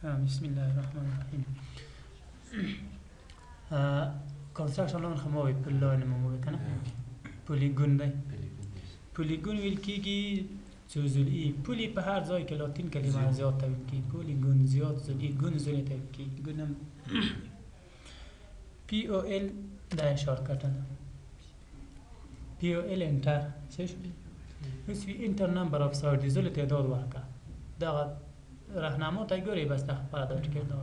بسم الله الرحمن الرحیم. کنسترکشن لون خموی پلان مو کنه پلیگون دی. پلیگون ویل کیگی زوزلی پلی په هر ځای کې لاتین کلمه زیات تویل کی پلیگون زیاد زلی گون زلی تویل کی گونم پی او ال دا شارکت نه پی او ال انتر چش بس وی انتر نمبر اف ساید زلی تعداد ورکا دا راهنما تا ګوري بس دا خبره دا ټکی دا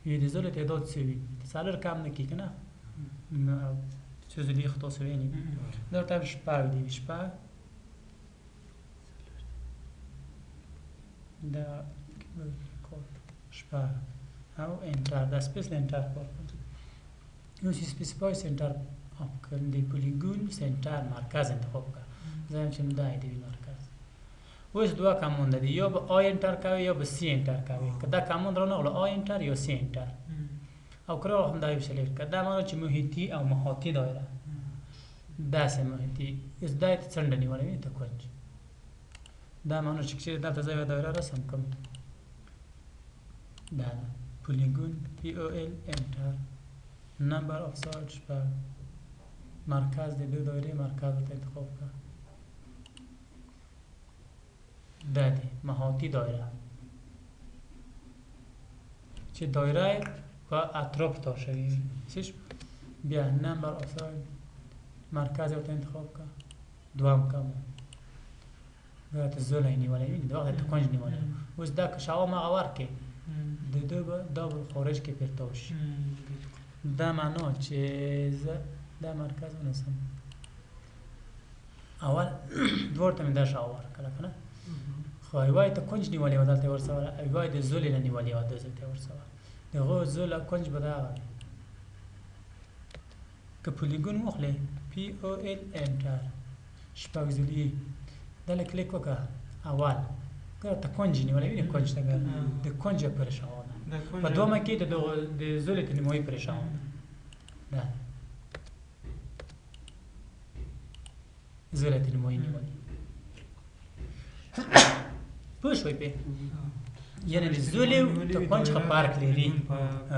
وی د زلی تعداد سوي سالر کم نه کی کنه چه زلی خطا سوي نه دا تام شپږ دی شپږ دا شپږ او انتر دا سپیس انتر یو سپیسیفای سنتر کردن دی پلیگون سنتر مرکز انتخاب کرد زمین چون دا دی مرکز وش دو کامون دادی یا به آی انتر کوی یا به سی انتر کوی که دا کامون را نقل آی انتر یا سی انتر او کرا هم دایی بشلیر که دا مانا چی محیطی او محاطی دایره دا سه محیطی از دایی تسندنی ولی بینی تا کنج دا مانا چی کشیر دا تزای دایره رسم کم دا پلیگون پی او ال انتر نمبر آف سایدش پر مرکز دی دو دایره مرکز رو انتخاب کرد دادی محاطی دایره چه دایره و اطراف تا شوی چش بیا نمبر آف ساید مرکز رو انتخاب کرد دوام کم وقت زوله نیواله این دو وقت کنج نیواله وز دا کشاوا مغور که دو دا خارج که پرتاوش دا معنا چیز دا مرکز ونسم اول دور تا من دا شاور کلا کنه خواهی وای تا کنج نیوالی و دلتا ورسوار ای وای دا زولی ننیوالی و دلتا ورسوار دا غو زول کنج بدا آغا که پولیگون مخلی پی او ال انتر شپاک زولی دل کلیک وکا اول که تا کنج نیوالی بینی کنج تا گر دا کنج پرشاوانا و دوما که دا زولی تنیموی پرشاوانا دا زولی تنیموی نیوالی پوش وی پی یعنی زولی تا کنج خا پارک لیری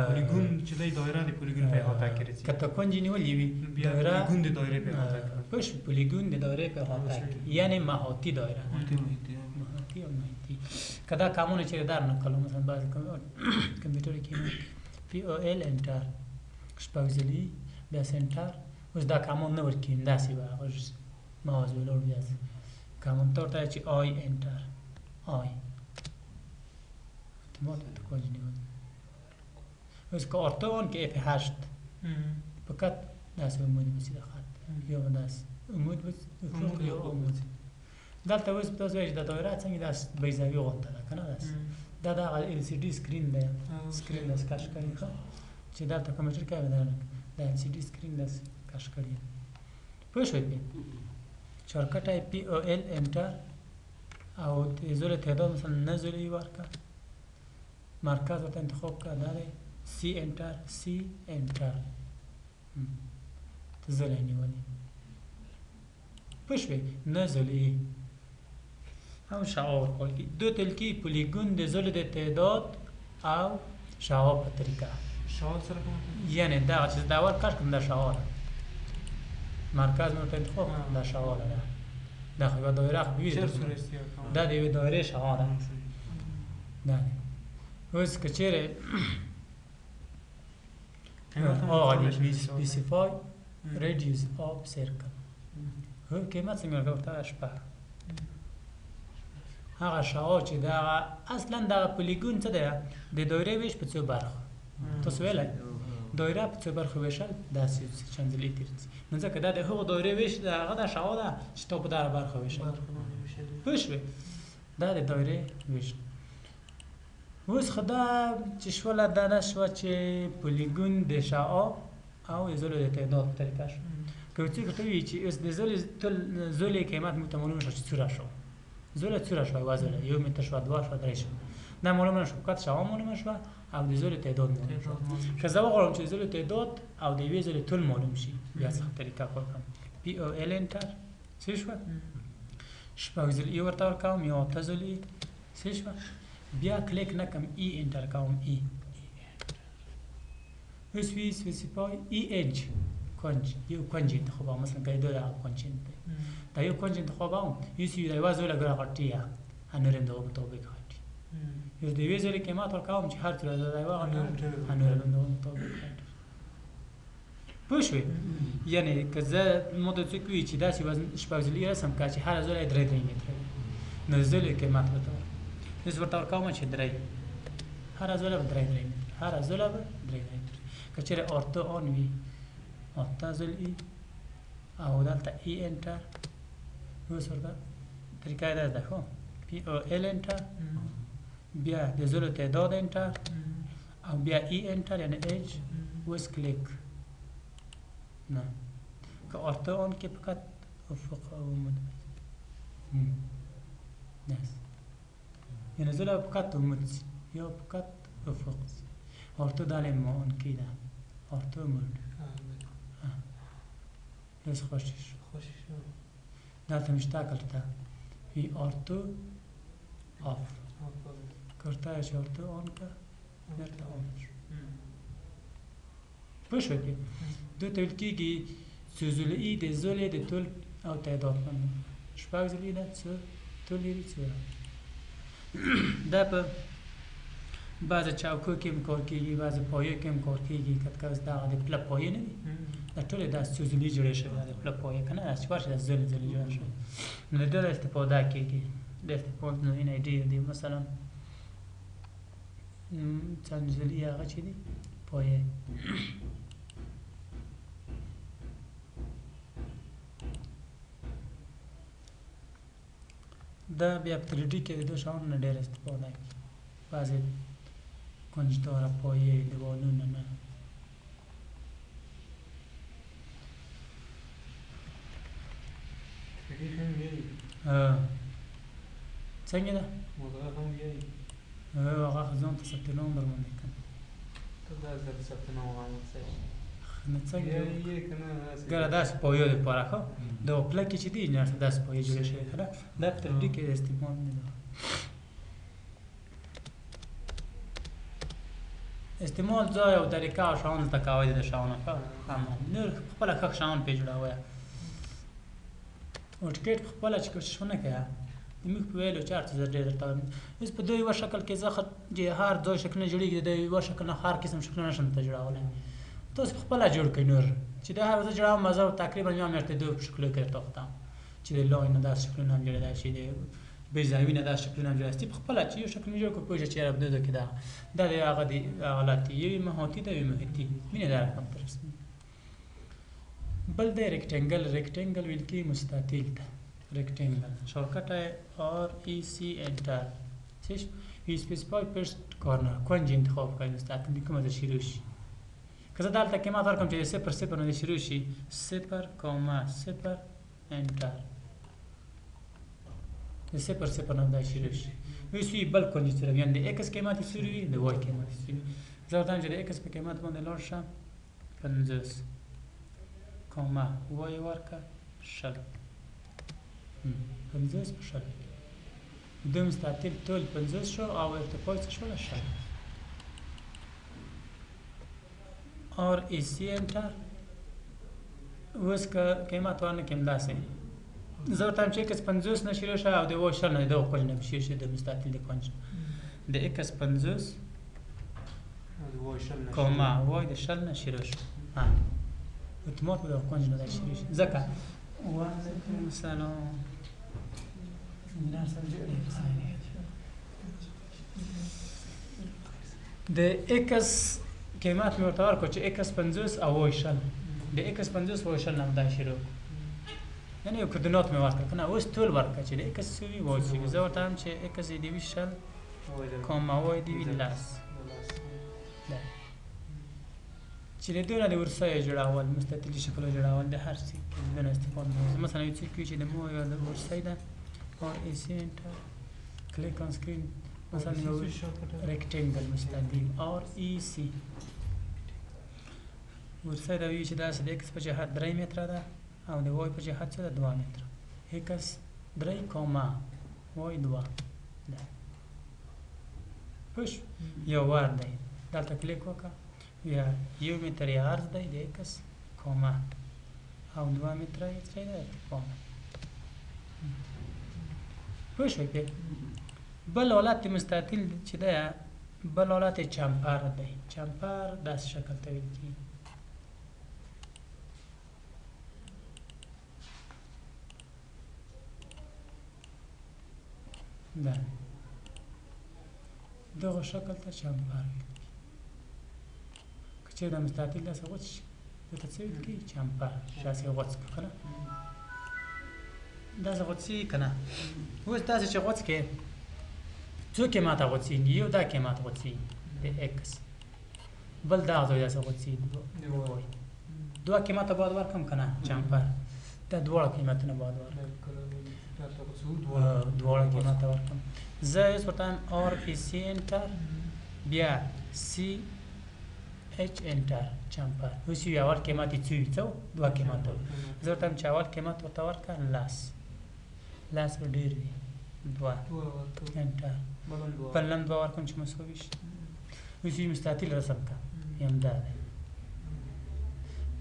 پولیگون چه دایره دی پولیگون پی احاطه کردی که تا کنجی نیولی وی پولیگون دی دایره پی احاطه کرد پوش پولیگون دی دایره پی احاطه کرد یعنی محاطی دایره محاطی و محیطی که دا کامون چیره در نکلو مثلا بعضی کمپیوتری که پی او ال انتر شپاگزلی بیاس انتر وز دا کامون نور کیم داسی با خوش مواز ولور بیاس کامون طور تا چی آی انتر آی احتمال تو کنج نیولی وز که ارتوان که اپی هشت فقط داس امودی بسی دخل یا داس امود بس فوق یا امود دلتا وز بتاز ویج دا دایره څنګه داس بیزاوی غونډه ده کنه داس دا ال سی ډي سکرین ده سکرین داس کاش کوي چې دلته کمپیوټر کې ده دا ال سی ډي سکرین داس کاش کوي پوه شئ په شارکټ ای پی او ال انټر او زول تعداد مثلا نزلی ورکا مرکز رو انتخاب کرده سی انتر سی انتر تزلی نیولی پوش بی نزلی هم شعار قول کی دو تلکی پولیگون ده زل ده تعداد او شعار پتریکه شعار سره کوم یعنی دا چیز داور کاش کم دا شعار مرکز رو انتخاب دا شعار ده دا خیلی دایره خبیش دا دیوی دایره شعار ده وز کچیره آقا دی specify radius of circle قیمت سنگر گفته اشبه هغه شعار چې دا اصلا دا پولیگون څه ده د دایره ویش په څو برخه تاسو ویلای دایره په څو برخه ویشل دا چندلی تیرځي نو ځکه دا د هغو دایره ویش دا هغه د شعار ده چې ته په دغه برخه ویشل پوه دا د دایره ویش اوس خدا چې شوله دا نشوه چې پولیگون د شعار او زول د تعداد په طریقه شو که څه ته وی چې اس د زول قیمت معلومه شو چې څوره شو زول څوره شو وازله یو متر شو دوا شو درې شو دا معلومه شو کات شعار معلومه شو او د زول تعداد معلومه شو که زه وغواړم چې زول تعداد او د وی زول ټول معلوم شي بیا څه طریقه کوم پی او ال انټر څه شو شپږ زل یو ورته ورکوم یا اته زل څه شو بیا کلیک نکم ای انټر کوم ای اوس وی سپیسیفای ای اج کنج یو کنج انتخابم مثلا که دو دقیقه کنج دا یو کنج انتخابم یوسی یو زول گرا قطعیه هنورم دو مطابق هاتی یو دوی زولی که ما ترکام چی هر طور داده و هنورم دو مطابق هاتی پوشوی یعنی که زه مدت سکوی چی داسی وزن شپاوزلی رسم که چی هر زول دری متر نزولی که ما تبتور نز ورتور کام چی دری هر زول بدری متر هر زول بدری متر که چرا ارتو آن وی ارتا زول ای او دالتا ای انتر روز ورده طریقه داده خو پی او ال انتر بیا دزول تعداد انتر او بیا ای انتر یعنی اج وس کلیک نه که ارتا آن که فقط افق او مدمج نس یعنی زول فقط مدمج یا فقط افق ارتا دالیم ما آن کی ده ارتا مرد ليش خوشش دالتا مشتاقل تا في ارتو اف كرتاش ارتو اونكا نرتا اونش بوش وكي دو تلكيجي سوزولي دي زولي دي تول او تعداد من شباك زولي ده تسو تولي تسو ده با بعض چاوکو کم کار کیگی بعض پایه کم کار کیگی کت کاز داغ دی پلا پایه نمی در طول دست سوزلی جوړه شده دی پلا پایه کنه از چوار شده زلی جوړه شده نه در استفاده کیگی در استفاده نه این ایده دی مثلا چند زلی آقا چی دی پایه دا بیا پتریدی که دو شان نه در استفاده کی بعضی کنجدار پایه دیوالون نه څنګه ده هغه ځان ته ثبت نام درمنډ کړ نه څنګه ګره داس پایه دی پاره خو دا پلک چې دی نه داس پایه جوړ شي کنه دا تر دې کې استعمال نه ده استعمال ځای او طریقه شاون تکاوی د شاون فهم نور خپل خک شاون په جوړاوه او ټیکټ خپل چې کوشش ونه کړه موږ په ویلو چارت زر ډېر تا اوس په دوی و شکل کې زخه جهار دوه شکل نه جوړیږي د یو شکل نه هر قسم شکل نشم ته جوړاول تاسو خپل جوړ کړئ نور چې دا هر څه جوړاو مزه تقریبا یو مرته دوه شکل کې تاختم چې د لاین دا شکل نه جوړه شي د به زاوینه دا شکل نه جوړه ستې خپل چې یو شکل جوړ کو پوجا چې رب ده کې دا د هغه دی غلطي یوه مهاتی د یوه مهتی مینه دا کوم ترسم بل د ریکټنګل ویل کې مستطیل ده ریکټنګل شورکټ ار ای سی انټر چش وی سپیسیفای فرست کورنر کنج انتخاب کړئ مستطیل کومه د شروع شي کله دلته کې ما تر کوم چې 0 نه شروع شي 0,0 انټر 0 نه د شروع شي وی سی بل کنج سره یعنی د ایکس قیمت شروع وي د وای قیمت شروع زه ورته چې د ایکس په قیمت باندې لاړ شم 50 کومه وای ورکه شل 50 شل د مستطیل طول 50 شو او ارتفاع شو شل اور اسی انټر اوس که قیمت ورنه کوم داسې زه ورته چې x 50 نه شروع شه او د و شل نه د خپل نه شروع شه د مستطیل د کنج د x 50 کومه وای د شل نه شروع شه ها اتومات د کنج نه شروع شه ځکه وعلیکم السلام د x قیمت مې ورته ورکړو چې x 50 او وای شل د x 50 وای شل نه دا شروع یعنی یو کوردینات مې ورکړ کنه اوس ټول ورکړه چې د x سوي وای سوي زه ورته هم چې x دی وی شل کومه وای دی وی لاس چې د دوه د ورسای جوړاول مستطیل شکل جوړاول د هر څه نه استفاده مثلا یو څه کې چې د مو یا د ورسای ده او ای سی انټر کلیک آن سکرین مثلا یو ریکټنګل مستطیل اور ای سی ورسای دا وی چې دا د x په جهت 3 متره ده او د وای په جهت څه 2 متره x 3 کوما وای 2 ده پوه شو یو وار دی دلته کلیک وکړه بیا 1 متر یې عرض دی د ایکس کومه او 2 متره یې څه دی کومه پوه شوې پې بل حالت مستطیل چې دی بل حالت یې چمپر دی چمپر داسې شکل ته ویل کېږي دا دغه شکل ته چمپر ویل کېږي که چېرې د مستطیل داسې غوڅ شي دته څه ویل کېږي چمپر داسې غوڅ کړه که نه داسې غوڅېږي که نه اوس داسې چې غوڅ کړې څو قیمت غوڅېږي یو دا قیمت غوڅېږي د ایکس بل دغه ځای داسې غوڅېږي دوه قیمته باید ورکړم که نه چمپر دا دواړه قیمتونه باید ورکړم دواړه قیمته ورکړم زه اوس ورته وایم آر ای سی انټر بیا سی اچ انټر چمپر اوس یو اول قیمت یې څه وي څه دوه قیمته وي زه ورته وایم چې اول قیمت ورته ورکړه لاس به ډېر وي دوه انټر بل هم دوه ورکړم چې مساوي شي اوس یې مستطیل رسم کړه همدا دی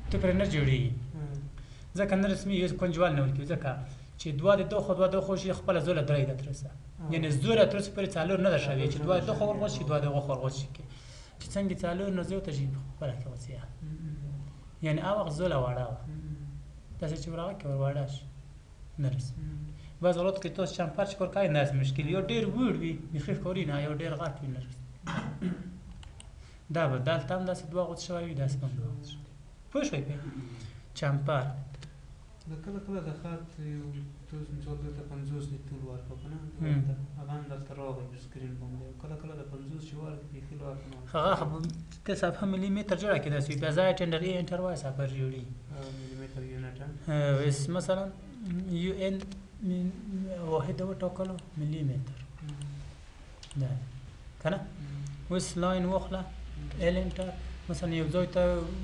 ته پرې نه جوړېږي ځکه نه رسمي یو کنجوال نه ورکوي ځکه چې دوه د دوه خو شي خپله زوله درې ده ترسه یعنې زوله تر اوسه پورې څلور نه ده شوې چې دوه د دوه ورغوڅ شي دوه د هغه ورغوڅ شي چې څنګه څلور نه زه ورته شي خپله کې غوڅېږه یعنې هغه وخت زوله واړه وه داسې چې ور هغه کې ور واړه شي نه رسي بعض حالاتو کې تاسو چمپر چې کار کوئ نه داسې مشکل یو ډېر وړ وي بیخي ښکاري نه یو ډېر غټ وي نه رسي دا به دلته هم داسې دوه غوڅ شوی وي داسې هم دوه غوڅ شوی پوه شوئ پرې چمپر کله کله د خط یو تاسو مثال دلته 50 د طول ورکړو که نه هغه هم دلته راغی په سکرین باندې کله کله د 50 چې ورکړي بیخي لوړ هغه ته صفحه ملي متر جوړه کېدای شي بیا ځای ټنډر ای انټر وایي صفحه جوړي ملي متر یونټ اوس مثلا یو ان واحد وټاکلو ملي متر دا که نه اوس لاین واخله ال انټر مثلا یو ځای ته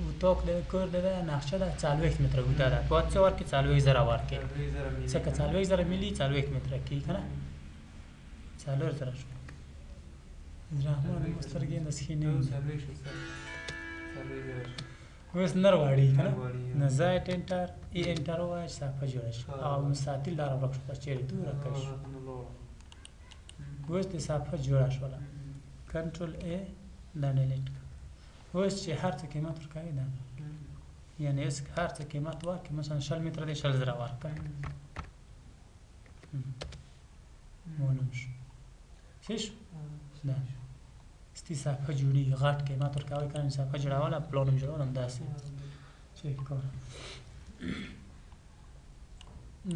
اتاق دی کور دی نقشه ده 40 متره اوږده ده باید څه ورکړي 40 زره ورکړي ځکه 40 زره ملي 40 متره کېږي که نه 40 زره شو رحمان مو سترګې داسې ښې نه وي اوس نه راوړي که نه نه زایټ انټر ای انټر ووایه چې صفحه جوړه شي او مستطیل لاره ورک شو چېرې دوره کړی شو اوس د صفحه جوړه شوله کنټرول ای دا ډیلیټ کړه اوس چې هر څه قیمت ورکوي دا یعنې اوس هر څه قیمت ورکړي مثلا 20 متره دی 20 زره ورکړه معلوم شو ښه شو دا ستې صفحه جوړېږي غټ قیمت ورکوئ که نه صفحه جوړول پلان هم جوړول همداسې چک کار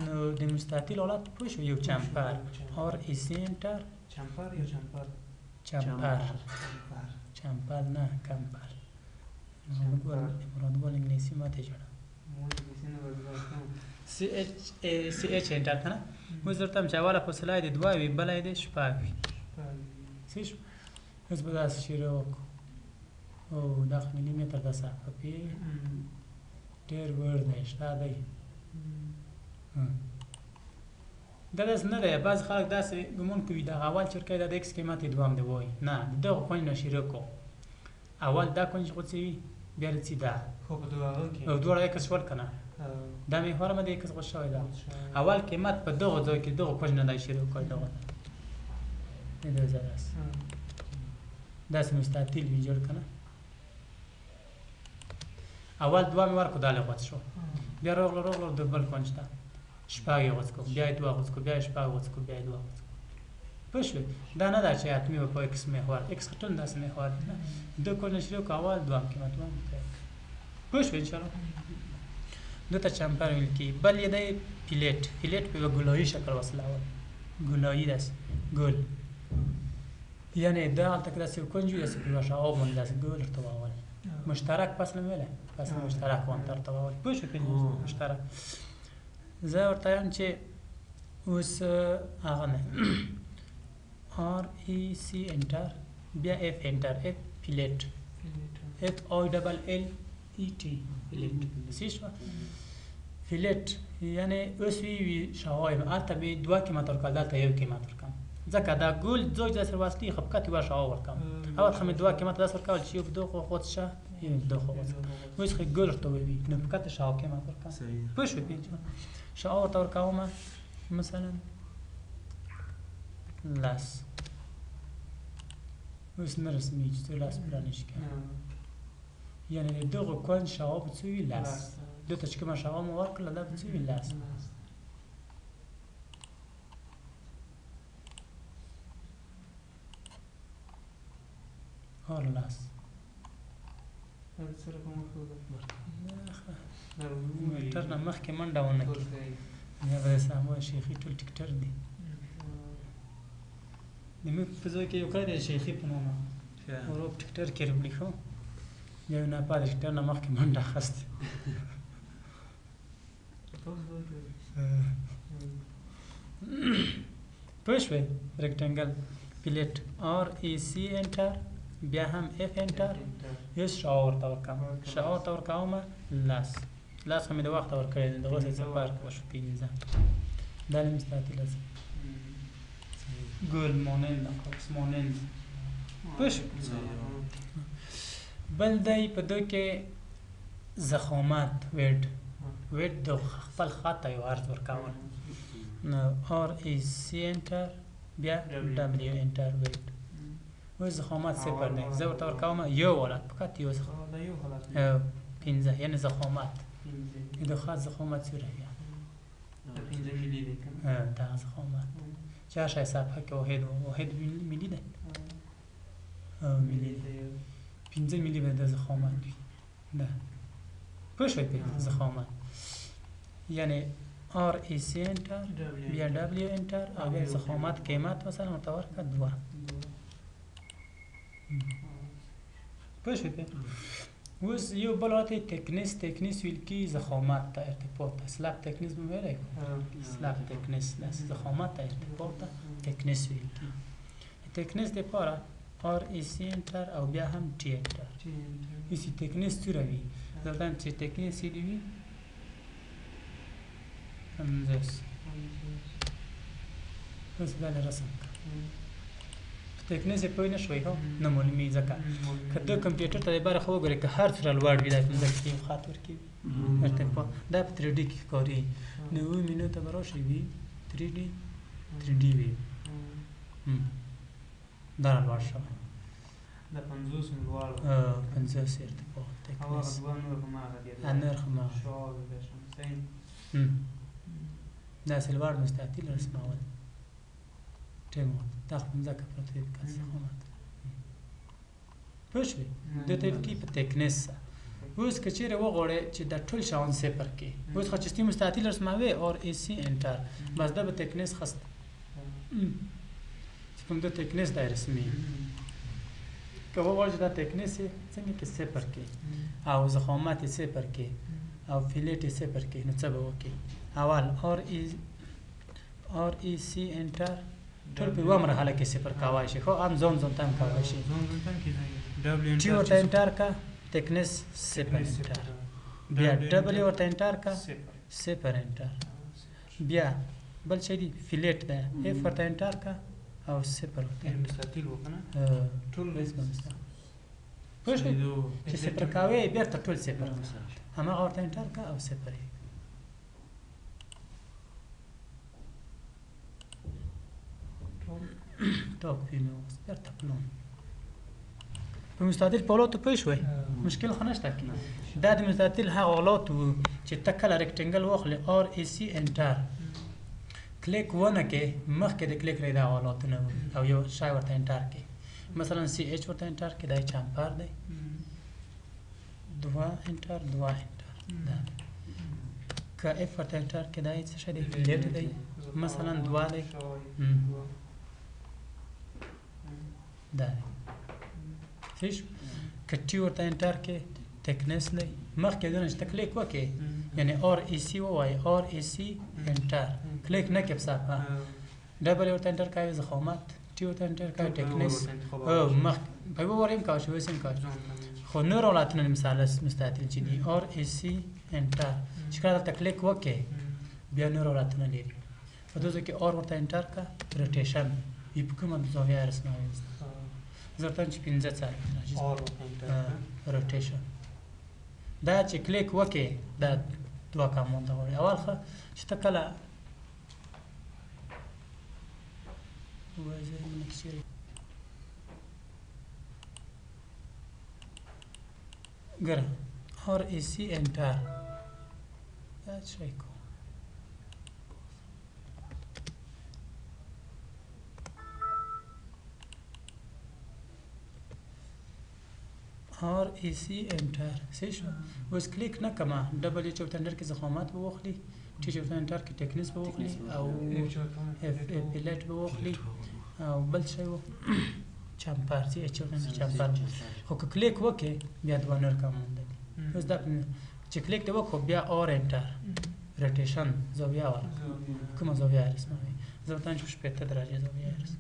نو د مستطیل حالت پوه شو یو چمپر آر ای سی انټر چمپر یا چمپر چمپر نه کمپر مراد انګلیسي ماته جوړه سی اچ انټر که نه اوس درته وایم چې اوله فاصله یې د 2 وي بله یې د 6 وي څه شو اوس به داسې شروع وکړو او دا خو ملي متر د صفحه پې ډېر ور دی شته دی دا داسې نه دی بعض خلک داسې ګمون کوي دغه اول چې ورکوي دا د ایکس قیمت یې دوهم دی وایي نه د دغه کونج نه شروع کړو اول دا کونج غوڅوي بیا رسي دا خو په دواړه کې او دواړه ایکس شول که نه دا محوره مې د ایکس غوڅ شوی ده اول قیمت په دغه ځای کې دغه کونج نه دی شروع کړی دغه دغه ځای داسې مستطیل وي جوړ که نه اول دوه مې ورکړو دا لږ غوڅ شو بیا راغلو د بل کونج ته 6 یې غوڅ کړو بیا یې 2 غوڅ کړو بیا یې 6 غوڅ کړو بیا یې 2 غوڅ کړو پوه شوې دا نه ده چې حتمي به په ایکس محور ایکس خو ټول داسې محور دی نه د کونج نه شروع کړو اول دوهم قیمت پوه شوې انشاءالله دته چمپر ویل کېږي بل یې دی پیلیټ په یوه ګولایي شکل وصلول ګولایي داسې ګول یعنې دا هلته کې داسې یو کونج وي داسې په یوه شعاب باندې داسې ګول ورته واول مشترک فصل مې ویلی فصل مشترک باندې ورته واول پوه شوې مشترک زه ورته وایم چې اوس هغه نه آر ای سی انټر بیا اف انټر اف پیلیټ اف او ډبل ال ای ټي پیلیټ څه شوه پیلیټ یعنې اوس وي شوایم هلته به 2 قیمت ورکړل دلته 1 قیمت ورکړم ځکه دا ګول زوج د سر واسطي خپکت یو شاو ورکم اول خمه دوا قیمت داس ورکول چې یو بدو خو شه یو بدو خو وس خو ګول ته وی نو فقط شاو قیمت ورکم پښ وی شاو ته ورکوم مثلا لاس وس نرسمي چې لاس پرانش کې یعنی دغه کون شاو په څوی لاس دته چې کوم شاو مو ورکړه دا په څوی لاس اور لاس سره کوم خو تر نه مخکې منډه ونه کی یا به سمو شیخي ټول ټیکټر دی نو په ځای کې یو کار دی شیخي په نوم ورو ټیکټر کې ربلی خو یو نه پاره ټیکټر نه مخکې منډه خسته پښوی ریکټنګل پلیټ اور ای سی انټر بیا هم اف انټر یو شاور تا ورکوم لاس هم د وخت ورکړی دغه څه فرق وشو پینځه دا مستطیل است ګول مونند کوکس مونند پښ بل دای په دوی کې زخامات ویډ د خپل خاطه یو ارز ورکول نو ار ای سی انټر بیا دبلیو انټر ویډ و زخامت صفر نه زه ورته ورکوم یو ولات فقط یو زخامت پنځه یعنی زخامت د خاص زخامت سره یا 15 ملي دی دا زخامت چه شای صفحه که واحد ملی ده ملی ده 15 ملی به ده زخامت ده پشوی پید زخامت یعنی آر ای سی انتر بیا دبلیو انتر اگر زخامت قیمت مثلا متوار کرد دوا پشوی پید وز یو بلاتی تکنیس ویل کی زخامت تا ارتباط سلاب تکنیس بمیره سلاب تکنیس زخامت تا ارتباط تکنیس ویل کی تکنیس دی پارا آر ای سی انتر او بیا هم تی انتر ایسی تکنیس تو روی دلتان چه تکنیسی دیوی همزس بس بله رسم تکنیس پوی نشوی ها نمولمی زکا که دو کمپیوتر تا بار خو گره که هر طرح الوارد بیده کنده که خاطر کی ارتفاع دا په 3D کې کاری 90 منټه براشي وی 3D وی دا الوار شو دا 50 ملوار 50 ارتفاع تکنیس انر خما دا سلوار مستطیل رسماول تمام تاخذ ذاك بروتوتيب كزخامات پښوی د تفکیک په تکنیس اوس کچېره وغوړې چې د ټول شاون صفر کې اوس خو چې ستیم مستطیل رسموي او ای سی انټر بس دا په تکنیس خست کوم د تکنیس د رسمي کوم وجه د تکنیس څنګه کې صفر کې او زخامت صفر کې او فیلیټ صفر کې نو څه به وکي اول اور ای سی انټر ټول په یوه مرحله کې صفر کوای شي خو هم ځون تم کوای شي ټي ورته انټر کا تکنیس صفر انټر بیا ډبلیو ورته انټر کا صفر انټر بیا بل شي دی فیلیټ ده اف ورته انټر کا او صفر ورته مستطیل وکنه ټول مستطیل پوه شئ چې صفر کوي بیا ټول صفر هماغه ورته انټر کا او صفر توپ فيما وصلت تقلون بمستطيل بولوتو پېښوي مشکل خو نشته کی دا د مستطيل هغه غلط چې تکل ریکټنګل واخلي ار ای سی انټر کلیک ونه کې مخکې د کلیک لري دا غلط نه او یو شای ورته انټر کې مثلا سی ایچ ورته انټر کې دای چمپر دی دوا انټر دا که اف ورته انټر کې دای څه شي دی لیټ دی مثلا دوا دی دا فيش کټي ورته انټر کې تکنیس نه مخکې دونه چې کلیک وکې یعنی ار ای سی وای ار ای سی انټر کلیک نه کې صفه ډبل ورته انټر کوي زخامت ټي ورته انټر کوي تکنیس او مخ په ووریم کا شو وسیم کا خو نور ولاتنه مثال مستطیل چې دی ار ای سی انټر چې کله کلیک وکې بیا نور ولاتنه لري په دوزه کې اور ورته انټر کا روټیشن وي په کومه زاویه رسموي زرتان چې 15 څاري راځي اور وکړم روټیشن دا چې کلیک وکې دا دوه کامون ته وړي اول خو چې ته کله وایي من کثیر ګره اور اسی انټر دا څه کو اور اسی انټر سیشن اوس کلیک نه کما ډبل ایچ او تندر کې زخامات به وخلی ټی ایچ او تندر کې ټیکنس به وخلی او اف پیلټ به وخلی او بل څه و چمپر سی ایچ او تندر چمپر خو کلیک وکې بیا دوه نور کامون دي اوس دا چې کلیک دی وکړو بیا اور انټر روټیشن زاویه ور کومه زاویه رسموي زه ته شپږ درجه زاویه رسم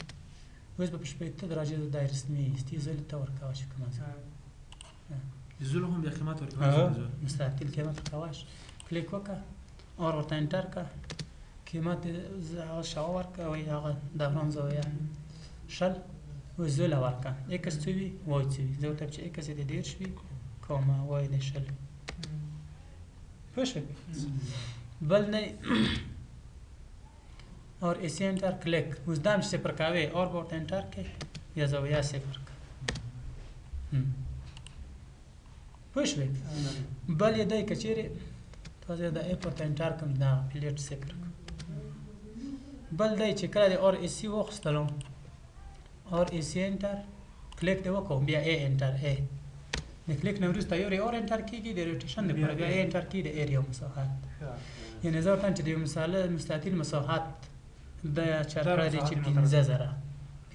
اوس په شپږ درجه د رسمي استیزل تور کاوش کومه زول هم بیا قیمت ورکوي مستطیل قیمت ورکواش کلیک وکړه اور ورته انټر کړه قیمت شاو ورکړه او هغه دوران زاویه شل و زول ورکړه ایکس څه وي وای څه وي زه ورته چې ایکس دې ډېر شوي کومه وای دې شل پوه شوې بل نه اور اسی انټر کلیک اوس دا چې صفر کوې اور به ورته انټر کړې یا زاویه صفر کړه پوه شوې بل یې دی که چېرې تاسې د اپ ورته انټر کړم دا پلیټ صفر کړه بل دی چې کله د اور اسی واخیستلو اور اسی انټر کلیک دې وکړو بیا ای انټر ای د کلیک نه وروسته یو اور انټر کېږي د روټیشن لپاره بیا ای انټر کېږي د ایریا مساحت یعنې زه ورته چې د یو مستطیل مساحت د چارکړی دی چې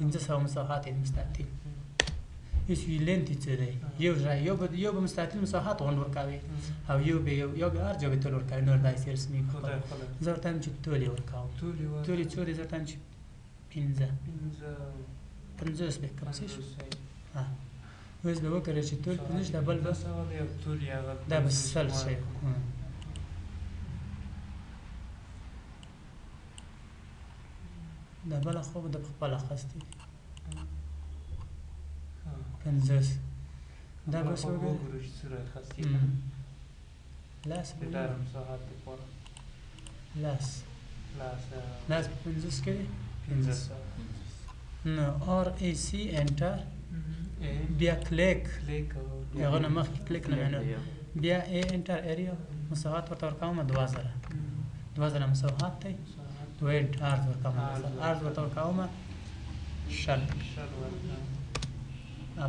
1500 مساحت یې مستطیل هیڅ وی لینت څه دی یو به مستطیل مساحت غونډ ورکوي او یو به هر جا به طول ورکوي نور داسې رسمي زه ورته چې طول یې ورکوم طول یې څو دی زه ورته چې 50 به کم څه شو اوس به وکړه چې طول 15 دا بل به دا به 100 شي دا بل خو د خپل اخستي 50 دا به څو لاس لاس 50 کې 50 نو اور ای سی انټر بیا کلیک هغه نه مخکې کلیک نه مینو بیا ای انټر ایریا مساحت ورته ورکوم 2000 مساحت دی ویټ عرض ورکوم عرض ورته ورکوم شل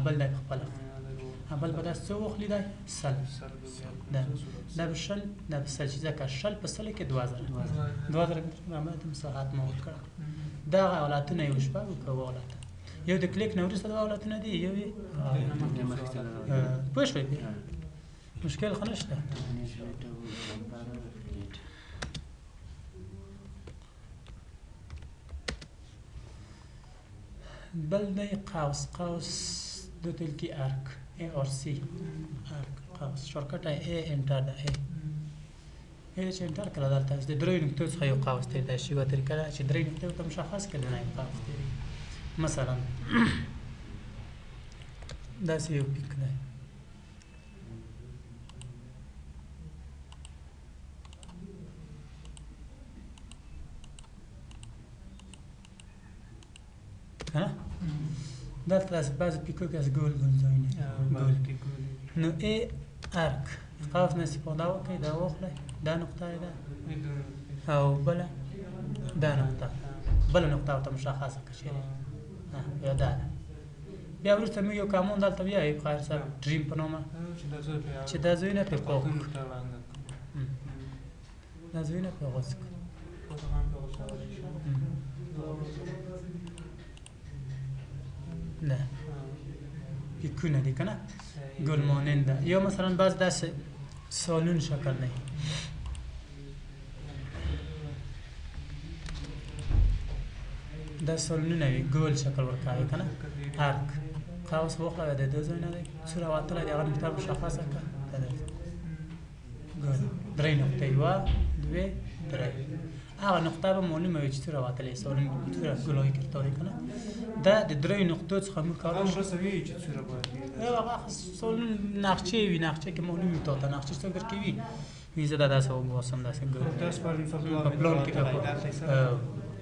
بل دی خپله بل به داسې څه وخلي دی سل دا به شل دا به سل چې ځکه شل په سلو کې 2000 مساحت مو ورکړه دغه حالتونه یو شپږ که اووه حالته یو د کلیک نه وروسته دوه حالتونه دي یو یې پوه شوې مشکل خو نشته بل دی قوس دو تلکی ارک ای اور سی ارک قوس شورکټ ای انټر ده ای چې انټر کړه دلته د درې نقطو څخه یو قوس تیریدای شي یوه طریقه ده چې درې نقطې ورته مشخص کړي نه یو قوس تیریږي مثلا داسې یو پیک دی که نه دلته داسې بعضې پیکو کې داسې ګول ځایونه نو ای ارک قوس نه استفاده وکړئ دا واخلئ دا نقطه یې ده او بله دا نقطه بله نقطه ورته مشخصه کړه چېرې یا دا ده بیا وروسته موږ یو کامون دلته بیایو خیر صاحب ډریم په نومه چې دا ځایونه پرې پوښ دا ځایونه پرې غوڅ کړو نه پیکونه دي که نه ګل ماننده یا مثلا بعض داسې سالون شکل نه دا سالونونه وي ګول شکل ورکوي که نه ارک قوس واخله د دو ځایونه دی څو راوتلی د هغه نقطه مشخصه کړه ګول درې نقطې یوه دوې درې هغه نقطه به معلومه وي چې څه راوتلی سالون څه ګلایي کرتا دی کنه دا د درې نقطو څخه موږ هغه کولای شو مرسته وي چې څومره باید وي. هغه سالون نقشه وي نقشه کې معلوم وي ته نقشه څه درکې وي وي زه دا داسې وګورم داسې ګورم داس پر په پلان کې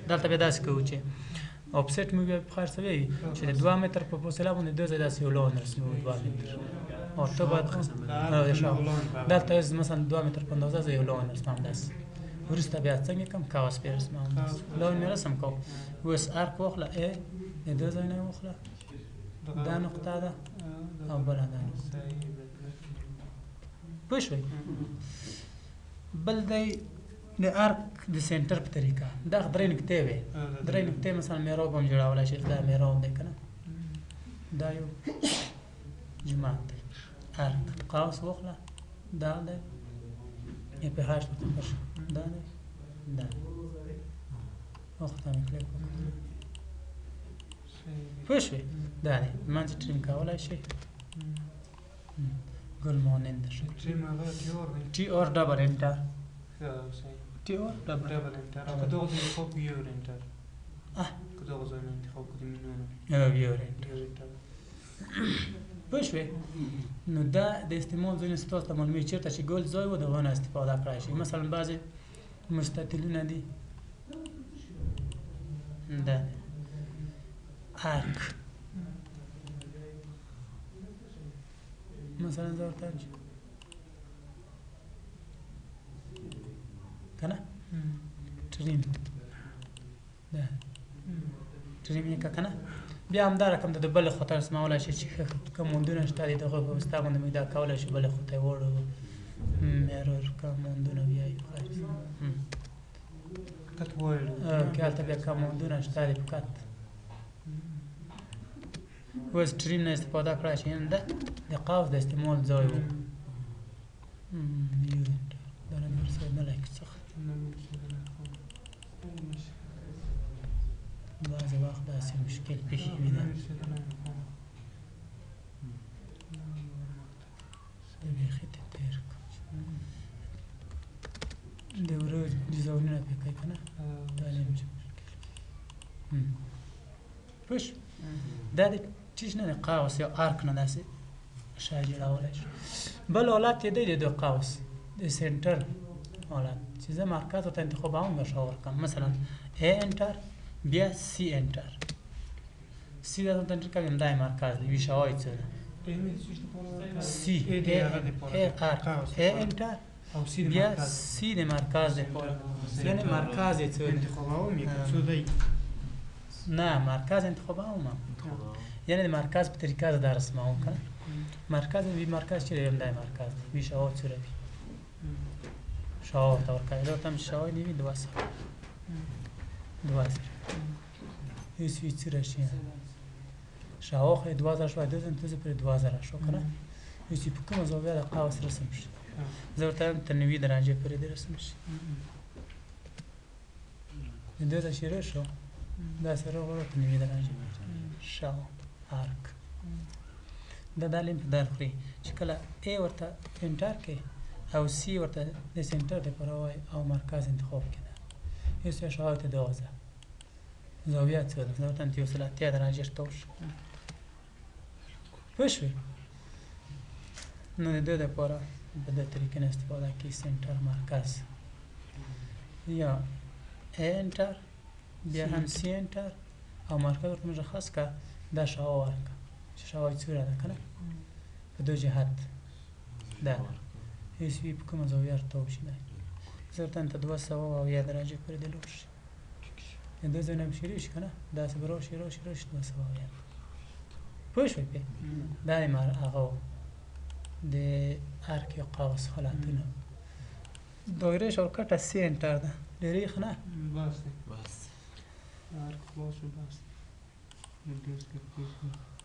دلته به داسې کوو چې افسټ مو بیا خرڅوي چې د 2 متر په فاصله باندې د ځای داسې یو لون رسمو 2 متر او ته باید دلته از مثلا 2 متر په اندازه زه یو لون رسمم داسې وروسته بیا څنګه کوم کاوس پې رسمم لون مې رسم کوم اوس ارک واخله ا د دې ځای نه واخله دا نقطه ده او بله دا نقطه پوه شوئ بل دی د ارک د سنټر په طریقه دا درې نقطې وي درې نقطې مثلا میراب هم جوړولی شي دا میراب دی که نه دا یو جماعت دی ارک قوس واخله دا دی یا په هشت ورته پشه دا دی دا واخته مې کلیک وکړه پوه شوې دا دی منځ ټریم کولی شي ګل مانند شي ټریم هغه تیور دی ټي آر ډبل انټر صحیح ټي آر ډبل ډبل انټر او که دغه ځای انتخاب کړو یو انټر که دغه ځای نه انتخاب کړو د مینونه یو انټر یو انټر پوه شوې نو دا د استعمال ځینې ستاسو ته معلوموي چېرته چې ګل ځای و د هغه نه استفاده کړی شي مثلا بعضې مستطیلونه دي دا دی ارک مثلا زه ورته وایم که نه ټریم دا ټریم یې که نه بیا همدا رقم د بلې خوا ته رسمولی شي چې کموندونه شته دي د هغه په واسطه باندې موږ دا کولی شو بلې خوا ته یې واړوو میرور کموندونه بیا یې کت وایډ که هلته بیا کموندونه شته دي په کت اوس ټریم نه استفاده کړی شي یعنې د قوس د استعمال ځای و دا نه مې ورسېدلی که څه بعضې وخت داسې مشکل پېښې وي دا بیخي ته تېر کړم د ورځ ډیزاینونه پې کوي که نه دا نه مشکل پوه شو دا د چیز نه د قوس یا ارک نه داسې شی جوړولی شو بل حالت یې دی د قوس د سنټر حالت چې زه مرکز ورته انتخابوم بیا شا ورکړم مثلا ا انټر بیا سی انټر سی دا ته انټر کوم دا مرکز دی وی شاوای څه سی ا انټر او سی د بیا مرکز سی د مرکز دی یعنی مرکز یې څه انتخابوم یې که څه دی نه مرکز انتخابوم یعنی د مرکز په طریقه زه دا رسموم که نه مرکز وی مرکز چې دی دا مرکز دی وی شاوای څه وي شاوای ورته ورکوي دا ورته هم شاوای نه وي 2000 هیڅ هیڅ راشي شاوخه 2000 شو د دې پر 2000 شو کنه هیڅ په کومه زاویه د قوس رسم شي زه ورته تر 90 درجه پورې د رسم شي د دې شیره شو دا سره ورته 90 درجه شاو ارک دا دالم په درخري چې کله ا ورته انټر کې او سی ورته د سنټر د پروای او مرکز انتخاب کړه هیڅ شاو ته 12 زاویه څه ده زاویه ته 30 درجه شتوش پوه شوې نو د دې لپاره په دې طریقې نه استفاده کوي سنټر مرکز یا انټر بیا هم سی انټر او مرکز ورته مشخص که دا شاو ورکړه چې شاو څه ده که نه په دو جهت دا هیڅ وي په کومه زاویه ورته شي دا زه ورته 200 درجه پورې د لور شي د دې ځای نه هم شروع شي که نه داسې به راشي 200 پوه شوې پې دا د هغه د ارک یا قوس حالتونه دایره شاوکټه سی انټر ده ډېرې ښه نه بس دی ارک خلاص شو بس دی